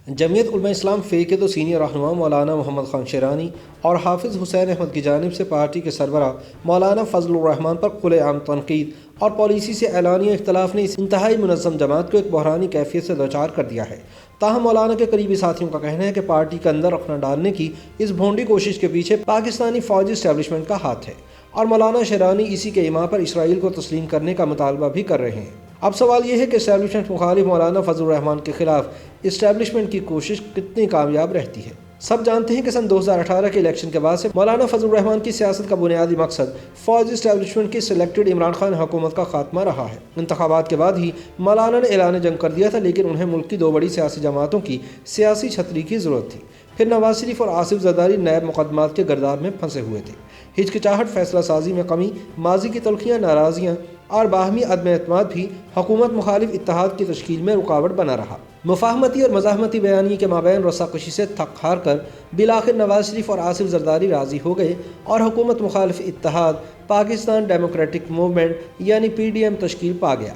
جمعیت علماء اسلام فے کے دو سینئر رہنما مولانا محمد خان شیرانی اور حافظ حسین احمد کی جانب سے پارٹی کے سربراہ مولانا فضل الرحمان پر کھلے عام تنقید اور پالیسی سے اعلانیہ اختلاف نے اس انتہائی منظم جماعت کو ایک بحرانی کیفیت سے دوچار کر دیا ہے۔ تاہم مولانا کے قریبی ساتھیوں کا کہنا ہے کہ پارٹی کے اندر رخنہ ڈالنے کی اس بھونڈی کوشش کے پیچھے پاکستانی فوجی اسٹیبلشمنٹ کا ہاتھ ہے، اور مولانا شیرانی اسی کے ایما پر اسرائیل کو تسلیم کرنے کا مطالبہ بھی کر رہے ہیں۔ اب سوال یہ ہے کہ اسٹیبلشمنٹ مخالف مولانا فضل الرحمان کے خلاف اسٹیبلشمنٹ کی کوشش کتنی کامیاب رہتی ہے۔ سب جانتے ہیں کہ سن 2018 کے الیکشن کے بعد سے مولانا فضل الرحمان کی سیاست کا بنیادی مقصد فوجی اسٹیبلشمنٹ کی سلیکٹڈ عمران خان حکومت کا خاتمہ رہا ہے۔ انتخابات کے بعد ہی مولانا نے اعلان جنگ کر دیا تھا، لیکن انہیں ملک کی دو بڑی سیاسی جماعتوں کی سیاسی چھتری کی ضرورت تھی۔ پھر نواز شریف اور آصف زرداری نیب مقدمات کے گرداب میں پھنسے ہوئے تھے۔ ہچکچاہٹ، فیصلہ سازی میں کمی، ماضی کی تلخیاں، ناراضیاں اور باہمی عدم اعتماد بھی حکومت مخالف اتحاد کی تشکیل میں رکاوٹ بنا رہا۔ مفاہمتی اور مزاحمتی بیانیے کے مابین رساکشی سے تھک ہار کر بالآخر نواز شریف اور آصف زرداری راضی ہو گئے اور حکومت مخالف اتحاد پاکستان ڈیموکریٹک موومنٹ یعنی PDM تشکیل پا گیا۔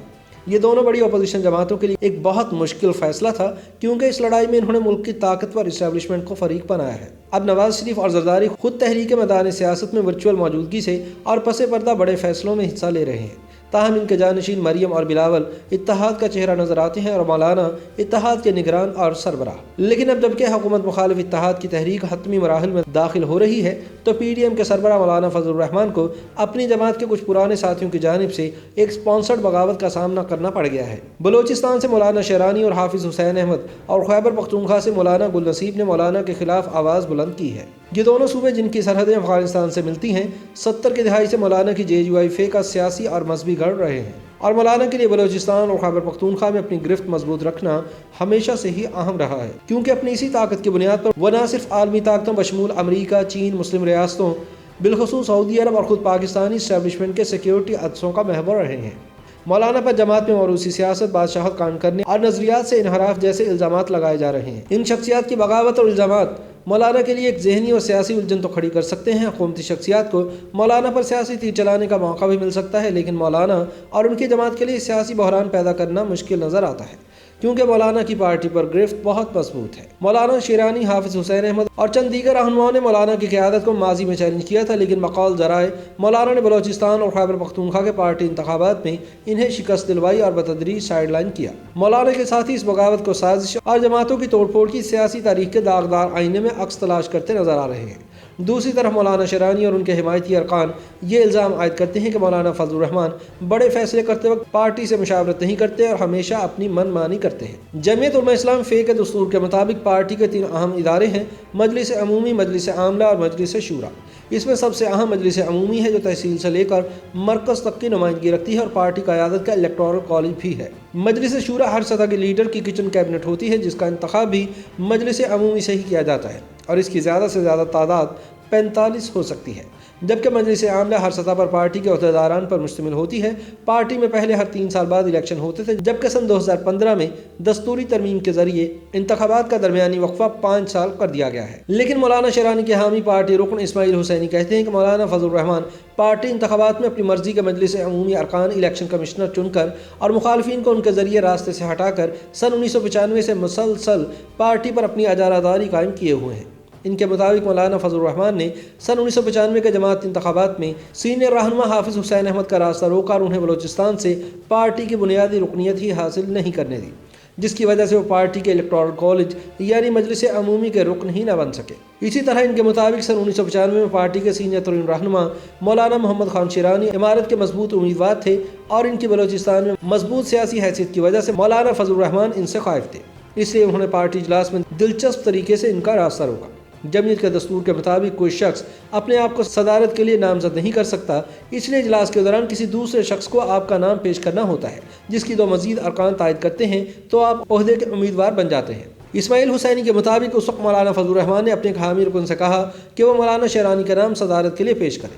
یہ دونوں بڑی اپوزیشن جماعتوں کے لیے ایک بہت مشکل فیصلہ تھا، کیونکہ اس لڑائی میں انہوں نے ملک کی طاقتور اسٹیبلشمنٹ کو فریق بنایا ہے۔ اب نواز شریف اور زرداری خود تحریک میدان سیاست میں ورچوئل موجودگی سے اور پس پردہ بڑے فیصلوں میں حصہ لے رہے ہیں۔ تاہم ان کے جانشین مریم اور بلاول اتحاد کا چہرہ نظر آتے ہیں اور مولانا اتحاد کے نگران اور سربراہ۔ لیکن اب جبکہ حکومت مخالف اتحاد کی تحریک حتمی مراحل میں داخل ہو رہی ہے، تو PDM کے سربراہ مولانا فضل الرحمان کو اپنی جماعت کے کچھ پرانے ساتھیوں کی جانب سے ایک اسپانسرڈ بغاوت کا سامنا کرنا پڑ گیا ہے۔ بلوچستان سے مولانا شیرانی اور حافظ حسین احمد اور خیبر پختونخوا سے مولانا گل نصیب نے مولانا کے خلاف آواز بلند کی ہے۔ یہ دونوں صوبے جن کی سرحدیں افغانستان سے ملتی ہیں، 70 کی دہائی سے مولانا کی JUI فے کا سیاسی اور مذہبی گڑھ رہے ہیں، اور مولانا کے لیے بلوچستان اور خیبر پختونخوا میں اپنی گرفت مضبوط رکھنا ہمیشہ سے ہی اہم رہا ہے، کیونکہ اپنی اسی طاقت کی بنیاد پر وہ نہ صرف عالمی طاقتوں بشمول امریکہ، چین، مسلم ریاستوں، بالخصوص سعودی عرب اور خود پاکستانی اسٹیبلشمنٹ کے سیکیورٹی عدسوں کا محور رہے ہیں۔ مولانا پر جماعت میں موروثی سیاست، بادشاہت قائم کرنے اور نظریات سے انحراف جیسے الزامات لگائے جا رہے ہیں۔ ان شخصیات کی بغاوت اور الزامات مولانا کے لیے ایک ذہنی اور سیاسی الجھن تو کھڑی کر سکتے ہیں۔ حکومتی شخصیات کو مولانا پر سیاسی تیر چلانے کا موقع بھی مل سکتا ہے، لیکن مولانا اور ان کی جماعت کے لیے سیاسی بحران پیدا کرنا مشکل نظر آتا ہے، کیونکہ مولانا کی پارٹی پر گرفت بہت مضبوط ہے۔ مولانا شیرانی، حافظ حسین احمد اور چند دیگر رہنماؤں نے مولانا کی قیادت کو ماضی میں چیلنج کیا تھا، لیکن بقول ذرائع مولانا نے بلوچستان اور خیبر پختونخوا کے پارٹی انتخابات میں انہیں شکست دلوائی اور بتدریج سائیڈ لائن کیا۔ مولانا کے ساتھی اس بغاوت کو سازش اور جماعتوں کی توڑ پھوڑ کی سیاسی تاریخ کے داغدار آئینے میں عکس تلاش کرتے نظر آ رہے ہیں۔ دوسری طرف مولانا شیرانی اور ان کے حمایتی ارکان یہ الزام عائد کرتے ہیں کہ مولانا فضل الرحمان بڑے فیصلے کرتے وقت پارٹی سے مشاورت نہیں کرتے اور ہمیشہ اپنی من مانی کرتے ہیں۔ جمعیت علماء اسلام فے کے دستور کے مطابق پارٹی کے 3 اہم ادارے ہیں: مجلس عمومی، مجلس عاملہ اور مجلس شورا۔ اس میں سب سے اہم مجلس عمومی ہے، جو تحصیل سے لے کر مرکز تک کی نمائندگی رکھتی ہے اور پارٹی قیادت کا الیکٹورل کالج بھی ہے۔ مجلس شورا ہر سطح کے لیڈر کی کچن کیبنٹ ہوتی ہے، جس کا انتخاب بھی مجلس عمومی سے ہی کیا جاتا ہے، اور اس کی زیادہ سے زیادہ تعداد 45 ہو سکتی ہے، جبکہ مجلس عاملہ ہر سطح پر پارٹی کے عہدیداران پر مشتمل ہوتی ہے۔ پارٹی میں پہلے ہر 3 سال بعد الیکشن ہوتے تھے، جبکہ سن 2015 میں دستوری ترمیم کے ذریعے انتخابات کا درمیانی وقفہ 5 سال کر دیا گیا ہے۔ لیکن مولانا شیرانی کے حامی پارٹی رکن اسماعیل حسینی کہتے ہیں کہ مولانا فضل الرحمان پارٹی انتخابات میں اپنی مرضی کے مجلس عمومی ارکان الیکشن کمشنر چن کر اور مخالفین کو ان کے ذریعے راستے سے ہٹا کر سن 1995 سے مسلسل پارٹی پر اپنی اجاراداری قائم کیے ہوئے ہیں۔ ان کے مطابق مولانا فضل الرحمان نے سن 1995 کے جماعت انتخابات میں سینئر رہنما حافظ حسین احمد کا راستہ روکا اور انہیں بلوچستان سے پارٹی کی بنیادی رکنیت ہی حاصل نہیں کرنے دی، جس کی وجہ سے وہ پارٹی کے الیکٹورل کالج یعنی مجلس عمومی کے رکن ہی نہ بن سکے۔ اسی طرح ان کے مطابق سن 1995 میں پارٹی کے سینئر ترین رہنما مولانا محمد خان شیرانی امارت کے مضبوط امیدوار تھے، اور ان کی بلوچستان میں مضبوط سیاسی حیثیت کی وجہ سے مولانا فضل الرحمان ان سے خائف تھے، اس لیے انہوں نے پارٹی اجلاس میں دلچسپ طریقے سے ان کا راستہ روکا۔ جمعیت کے دستور کے مطابق کوئی شخص اپنے آپ کو صدارت کے لیے نامزد نہیں کر سکتا، اس لیے اجلاس کے دوران کسی دوسرے شخص کو آپ کا نام پیش کرنا ہوتا ہے، جس کی 2 مزید ارکان تائید کرتے ہیں تو آپ عہدے کے امیدوار بن جاتے ہیں۔ اسماعیل حسینی کے مطابق اس وقت مولانا فضل الرحمان نے اپنے ایک حامی رکن سے کہا کہ وہ مولانا شیرانی کا نام صدارت کے لیے پیش کریں،